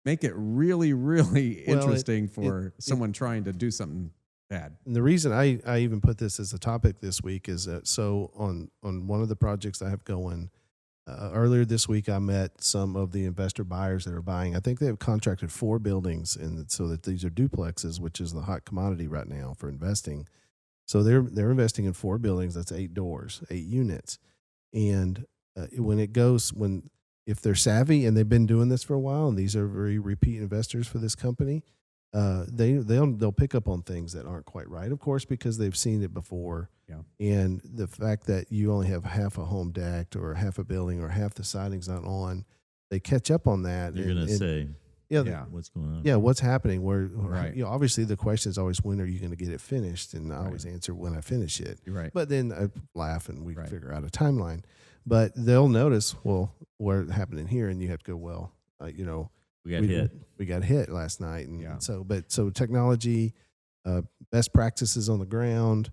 make it really, really interesting for someone trying to do something bad. And the reason I even put this as a topic this week is that, so on one of the projects I have going, earlier this week, I met some of the investor buyers that are buying. I think they have contracted 4 buildings, and so that these are duplexes, which is the hot commodity right now for investing. So they're investing in 4 buildings. That's 8 doors, 8 units. And if they're savvy and they've been doing this for a while, and these are very repeat investors for this company, they'll pick up on things that aren't quite right, of course, because they've seen it before. Yeah. And the fact that you only have half a home decked, or half a building, or half the siding's not on, they catch up on that. You're going to say, what's going on? Yeah, what's happening? Right. Obviously the question is always, when are you going to get it finished? And I always answer, when I finish it. Right. But then I laugh and we figure out a timeline. But they'll notice, what happened in here, and you have to go, we got hit last night. And so technology, best practices on the ground.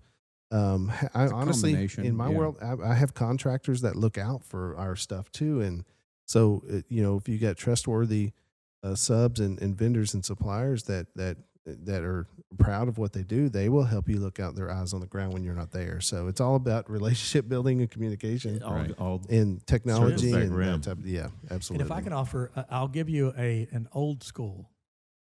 I honestly, in my world, I have contractors that look out for our stuff too. And so, if you got trustworthy subs and vendors and suppliers that are proud of what they do, they will help you look out their eyes on the ground when you're not there. So it's all about relationship building and communication, and technology and that type of, absolutely. And if I can offer, I'll give you an old school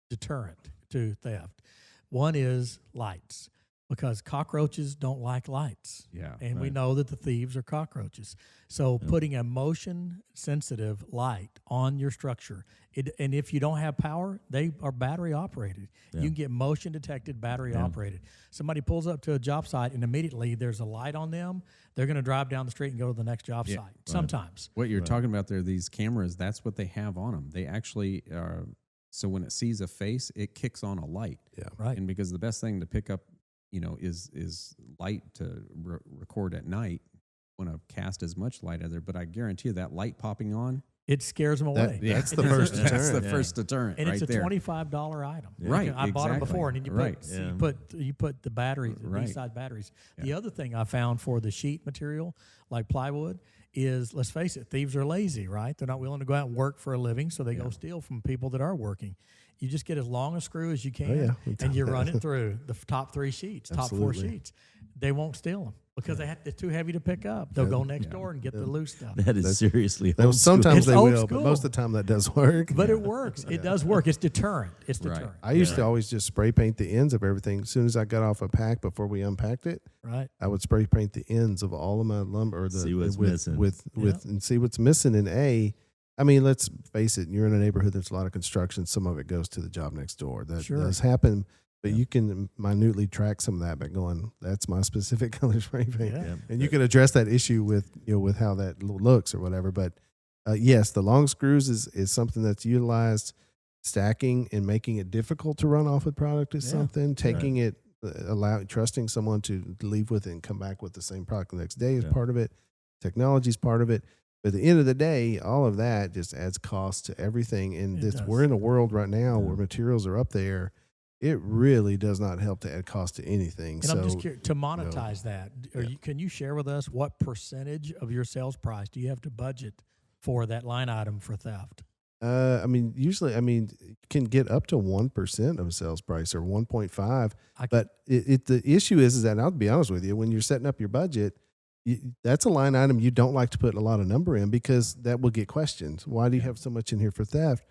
deterrent to theft. One is lights. because cockroaches don't like lights. Yeah. And we know that the thieves are cockroaches. So putting a motion sensitive light on your structure, and if you don't have power, they are battery operated. You can get motion detected battery operated. Somebody pulls up to a job site and immediately there's a light on them, they're going to drive down the street and go to the next job site. Sometimes. What you're talking about there, these cameras, that's what they have on them. They actually so when it sees a face, it kicks on a light. Yeah. Right. And because the best thing to pick up, is light to record at night. Want to cast as much light out there, but I guarantee you that light popping on, it scares them away. That's the first deterrent. That's the first deterrent, And right it's a there. $25 item. Right, I bought them exactly. before, and then you put the batteries, the Right. B-side batteries. The other thing I found for the sheet material, like plywood, is, let's face it, thieves are lazy, right? They're not willing to go out and work for a living, so they go steal from people that are working. You just get as long a screw as you can, and you run it through the top 3 sheets, top 4 sheets. They won't steal them because they're too heavy to pick up. They'll go next door and get the loose stuff. That is seriously old Sometimes It's they old will, school. but most of the time that does work. But it works. It does work. It's deterrent. It's deterrent. I used to always just spray paint the ends of everything. As soon as I got off a pack before we unpacked it, Right. I would spray paint the ends of all of my lumber, or See what's missing. and see what's missing. And I mean, let's face it, you're in a neighborhood, there's a lot of construction. Some of it goes to the job next door. That does happen, but you can minutely track some of that by going, that's my specific color spray paint. Yeah. And you can address that issue with, with how that looks or whatever. But yes, the long screws is something that's utilized. Stacking and making it difficult to run off with product is something. Taking it, trusting someone to leave with it and come back with the same product the next day is part of it. Technology is part of it. But at the end of the day, all of that just adds cost to everything. And we're in a world right now where materials are up there. It really does not help to add cost to anything. And I'm just curious, to monetize that, can you share with us what percentage of your sales price do you have to budget for that line item for theft? Usually, it can get up to 1% of sales price or 1.5. But the issue is that, and I'll be honest with you, when you're setting up your budget, that's a line item you don't like to put a lot of number in because that will get questions. Why do you have so much in here for theft?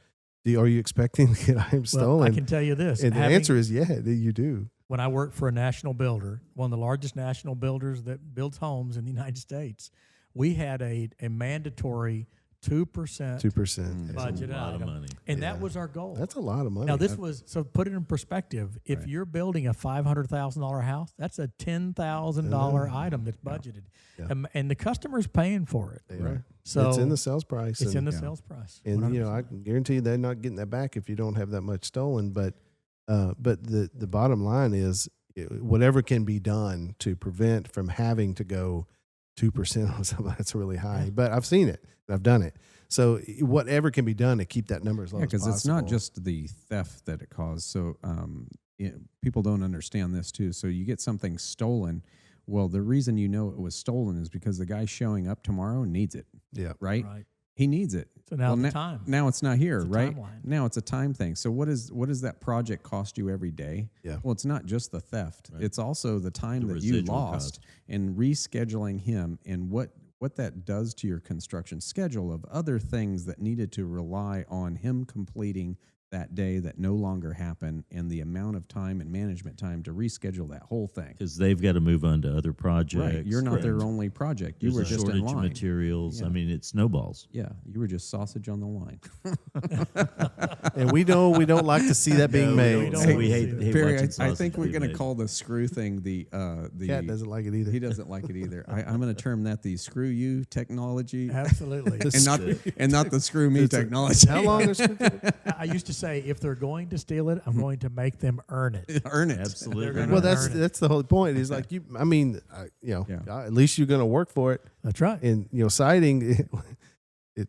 Are you expecting to get items stolen? I can tell you this. And the answer is, you do. When I worked for a national builder, one of the largest national builders that builds homes in the United States, we had a mandatory 2% budget item. And that was our goal. That's a lot of money. Now, so put it in perspective. If you're building a $500,000 house, that's a $10,000 item that's budgeted. Yeah. And the customer's paying for it. Right. So it's in the sales price. It's in the sales price. And, 100%. I can guarantee you they're not getting that back if you don't have that much stolen. But the bottom line is whatever can be done to prevent from having to go 2% on something that's really high. But I've seen it. I've done it. So whatever can be done to keep that number as low as possible. Because it's not just the theft that it caused. So people don't understand this too. So you get something stolen. Well, the reason you know it was stolen is because the guy showing up tomorrow needs it. Yeah. Right? He needs it. So now it's time. Now it's not here, right? Timeline. Now it's a time thing. So what does that project cost you every day? Yeah. Well, it's not just the theft. Right. It's also the time that you lost and rescheduling him and what that does to your construction schedule of other things that needed to rely on him completing that day that no longer happen, and the amount of time and management time to reschedule that whole thing. Because they've got to move on to other projects. Right. You're not their only project. You were just in line. Of materials. Yeah. It snowballs. Yeah, you were just sausage on the line. And we don't like to see that being made. We hate Perry, watching I sausage think we're being going to made. call the screw thing the Cat doesn't like it either. He doesn't like it either. I'm going to term that the screw you technology. Absolutely. and not the screw me technology. How long is it? I used to say, if they're going to steal it, I'm going to make them earn it. Earn it. Absolutely. Well, that's the whole point. Is like at least you're going to work for it. That's right. And siding,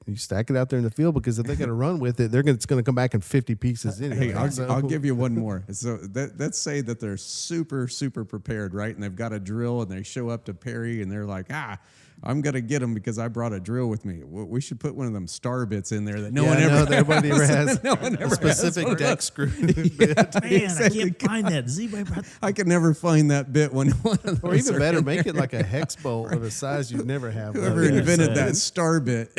you stack it out there in the field because if they're going to run with it, it's going to come back in 50 pieces anyway. Hey, I'll give you one more. So let's say that they're super, super prepared, right? And they've got a drill and they show up to Perry and they're like, I'm gonna get them because I brought a drill with me. We should put one of them star bits in there that no Yeah, one I ever know that everybody ever has no one a ever specific has. deck screw. Man, I can't find that. Does anybody I could never find that bit when one of those Or even are better, in make there. it like a hex bolt of a size you'd never have. Whoever Yeah, invented so- that star bit,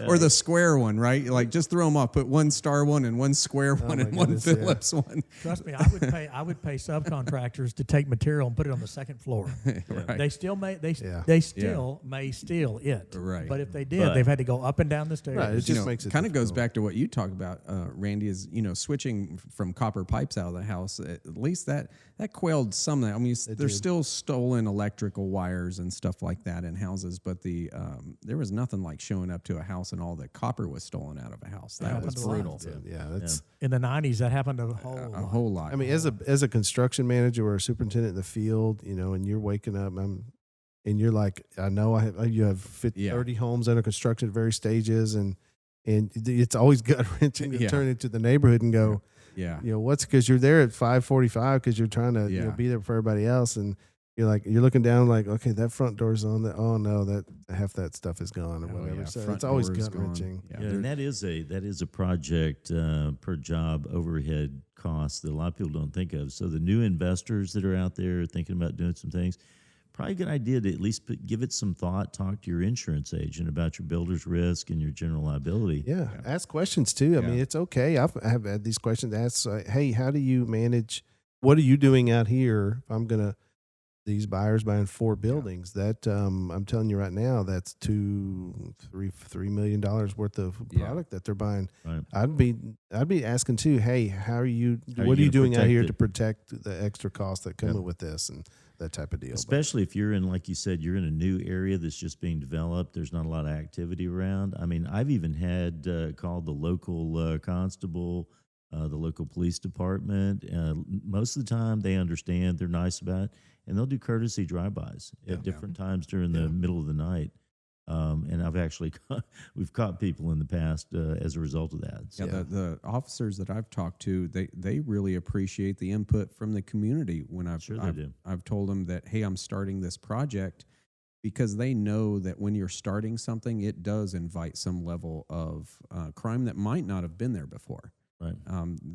or the square one, right? Like just throw them off. Put one star one and one square one my and one goodness, yeah. Phillips one. Trust me, I would pay subcontractors to take material and put it on the second floor. Right. They still may Yeah. they still may steal it. Right. But if they did, But- they've had to go up and down the stairs. Right, it just makes it kind of goes difficult. back to what you talk about, Randy. Is switching from copper pipes out of the house. At least that quelled some of that. I mean, there's still stolen electrical wires and stuff like that in houses, but there was nothing like showing up to a house and all the copper was stolen out of a house. That was happened a lot. brutal. Yeah, that's. In the 90s, that happened a A whole lot. I mean, as a construction manager or a superintendent in the field, and you're waking up, and you're like, I know you have 30 homes under construction at various stages, and it's always gut wrenching to turn into the neighborhood and go, yeah. what's because you're there at 5:45 because you're trying to be there for everybody else, and you're looking down like, okay, that front door's on. Oh no, that half that stuff is gone or whatever. yeah, So front it's always door is gut wrenching. gone. Yeah, and that is a project per job overhead cost that a lot of people don't think of. So the new investors that are out there thinking about doing some things, probably a good idea to at least give it some thought. Talk to your insurance agent about your builder's risk and your general liability. Yeah, ask questions too. I mean, it's okay. I've had these questions asked. Hey, how do you manage? What are you doing out here? If I'm gonna these buyers buying 4 buildings, that I'm telling you right now, that's $3 million worth of product that they're buying. Right. I'd be asking too. Hey, what are you gonna doing out protect here it? to protect the extra costs that come with this and that type of deal? Especially if you're in, like you said, you're in a new area that's just being developed. There's not a lot of activity around. I mean, I've even had called the local constable, the local police department. Most of the time, they understand. They're nice about it, and they'll do courtesy drive-bys at different times during the middle of the night. And I've actually we've caught people in the past as a result of that. So. Yeah, the officers that I've talked to, they really appreciate the input from the community when I've told them that, hey, I'm starting this project, because they know that when you're starting something, it does invite some level of crime that might not have been there before. Right.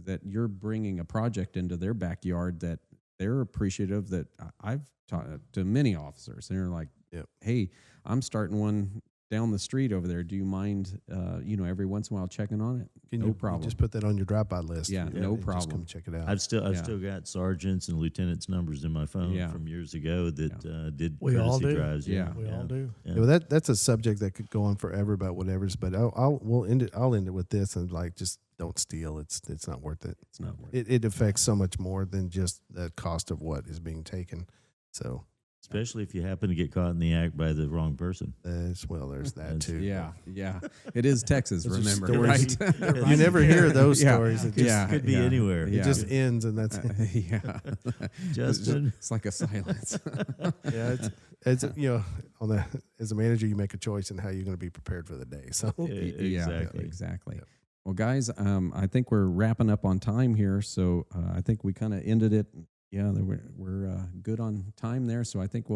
That you're bringing a project into their backyard that they're appreciative. That I've talked to many officers, and they're like, hey, I'm starting one down the street over there. Do you mind, every once in a while checking on it? Can No you problem. just put that on your drive-by list? Yeah, no and problem. Just come check it out. I've still got sergeants and lieutenants' numbers in my phone from years ago that did We all courtesy do. drives. We all do. Yeah. Yeah, well, that's a subject that could go on forever about whatever's, but I'll end it with this, and just don't steal. It's not worth it. It's not worth it. It affects so much more than just the cost of what is being taken. So Especially if you happen to get caught in the act by the wrong person. there's that too. Yeah. It is Texas, Those are remember, stories. right? You never hear those Yeah. stories. It just Could be anywhere. it just ends, and that's it. yeah. Justin? It's like a silence. Yeah, it's as a manager, you make a choice in how you're going to be prepared for the day. So Exactly. Exactly. Well, guys, I think we're wrapping up on time here, so I think we kind of ended it. Yeah, we're good on time there, so I think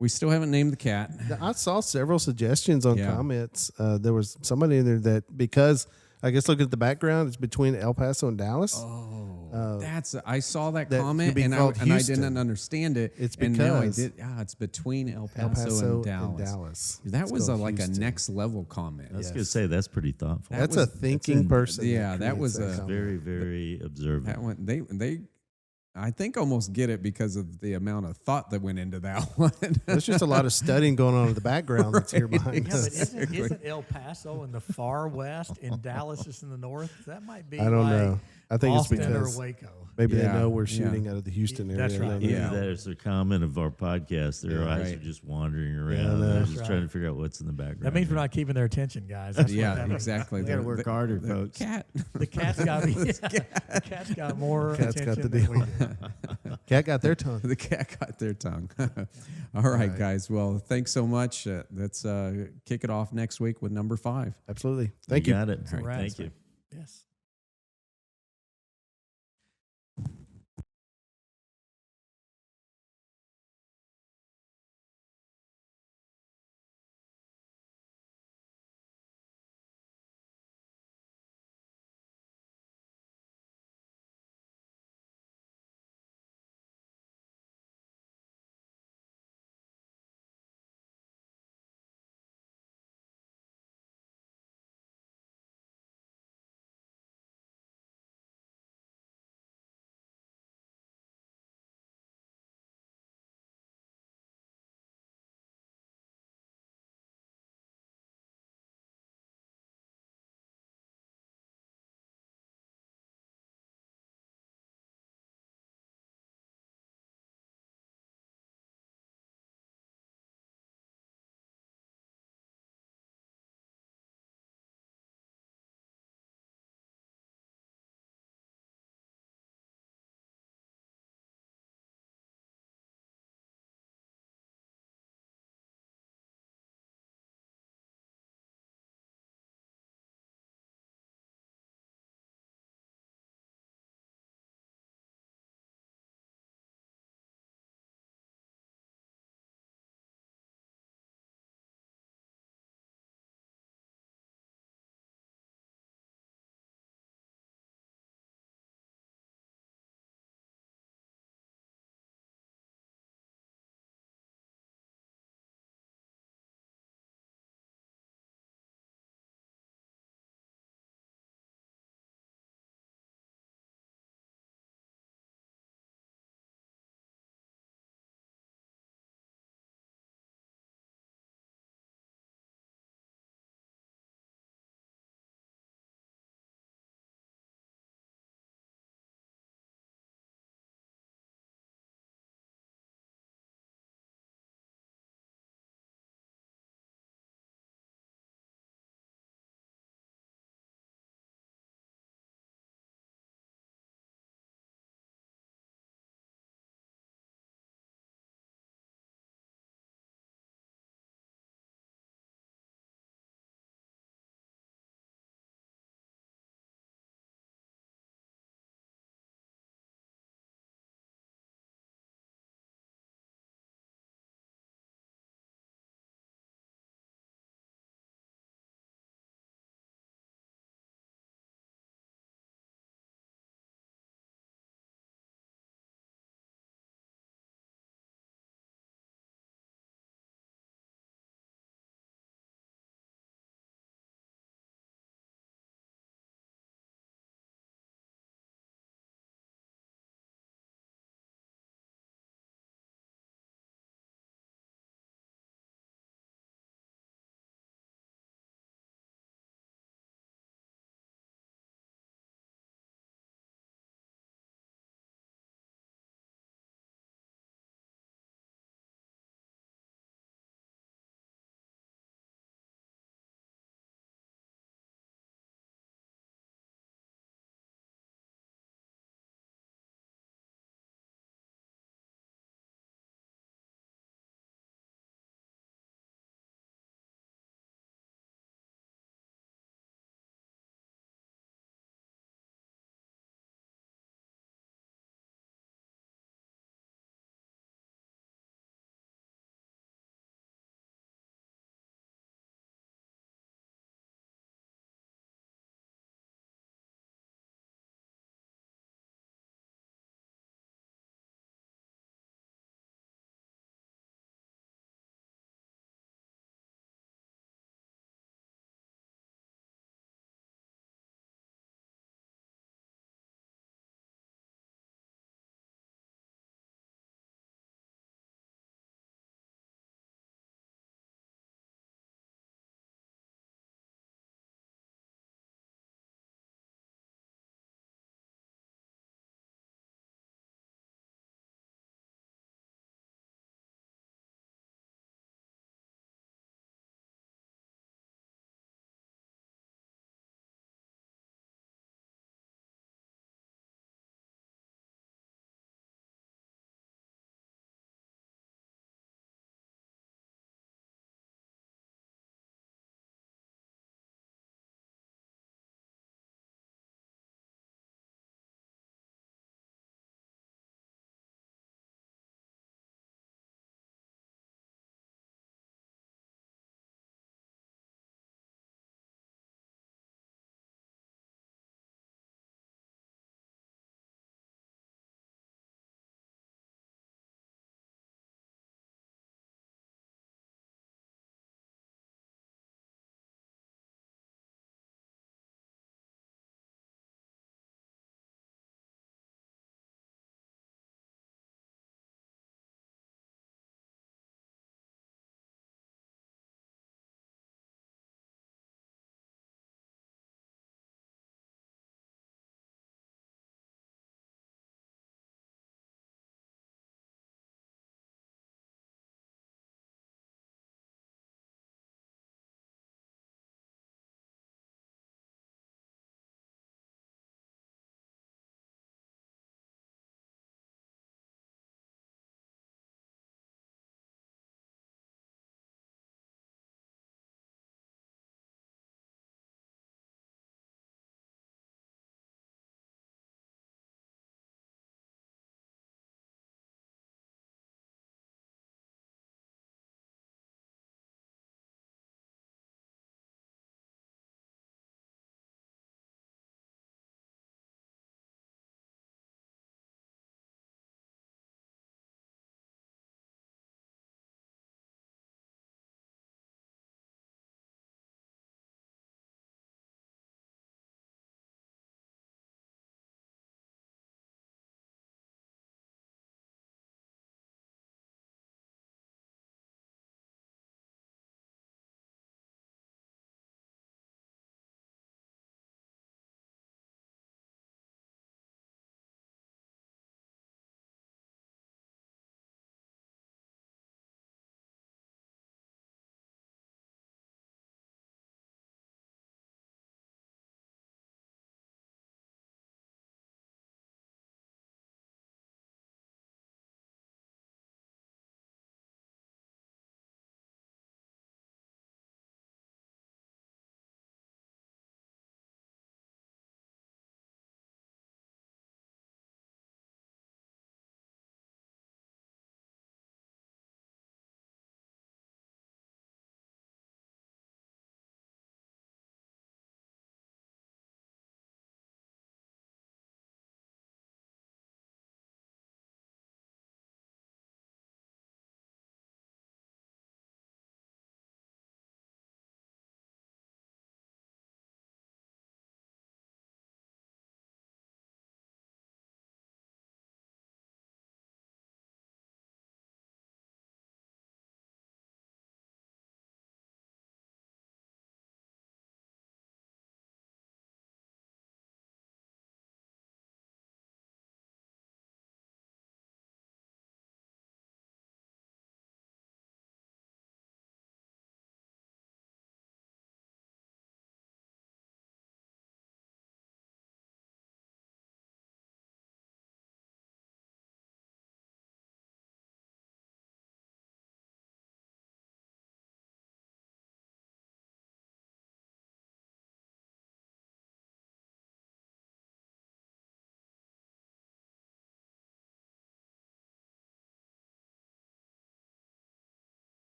we still haven't named the cat. I saw several suggestions on comments. There was somebody in there that, because I guess look at the background, it's between El Paso and Dallas. Oh, I saw that that comment could be and I called Houston. didn't understand it. It's and now I because did. It's between El El Paso, Paso and Dallas. That It's was called like Houston. a next level comment. I was going to say that's pretty thoughtful. That That's was- a thinking person. yeah, that creates was a comment. Very, very observant. That one, they, I think almost get it because of the amount of thought that went into that one. There's just a lot of studying going on in the background that's here behind Yeah, but us. isn't El Paso in the far west and Dallas is in the north? That might be I don't like know. I think Austin it's because or Waco. maybe they Yeah, know we're yeah. shooting out of the Houston area. That's I right. don't know. Either Yeah. that or it's a comment of our podcast. Their Yeah, eyes right. are just wandering around. Yeah, They're that's just right. trying to figure out what's in the background. That means we're here. not keeping their attention, guys. That's what yeah, that means. exactly. We gotta work harder, the folks. Cat. The cat's got the cat's got more Cat's got attention the than we deal. do. Cat got their tongue. The cat got their tongue. All right, guys. Well, thanks so much. Let's kick it off next week with number 5. Absolutely. Thank you. Got it. All right. Thank you. Yes.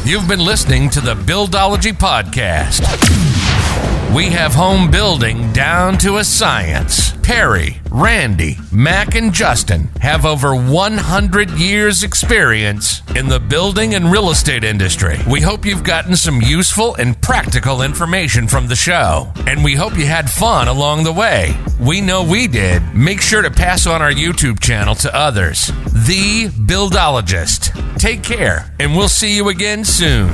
You've been listening to the Buildology Podcast. We have home building down to a science. Perry, Randy, Mack, and Justin have over 100 years experience in the building and real estate industry. We hope you've gotten some useful and practical information from the show, and we hope you had fun along the way. We know we did. Make sure to pass on our YouTube channel to others. The Buildologist. Take care, and we'll see you again soon.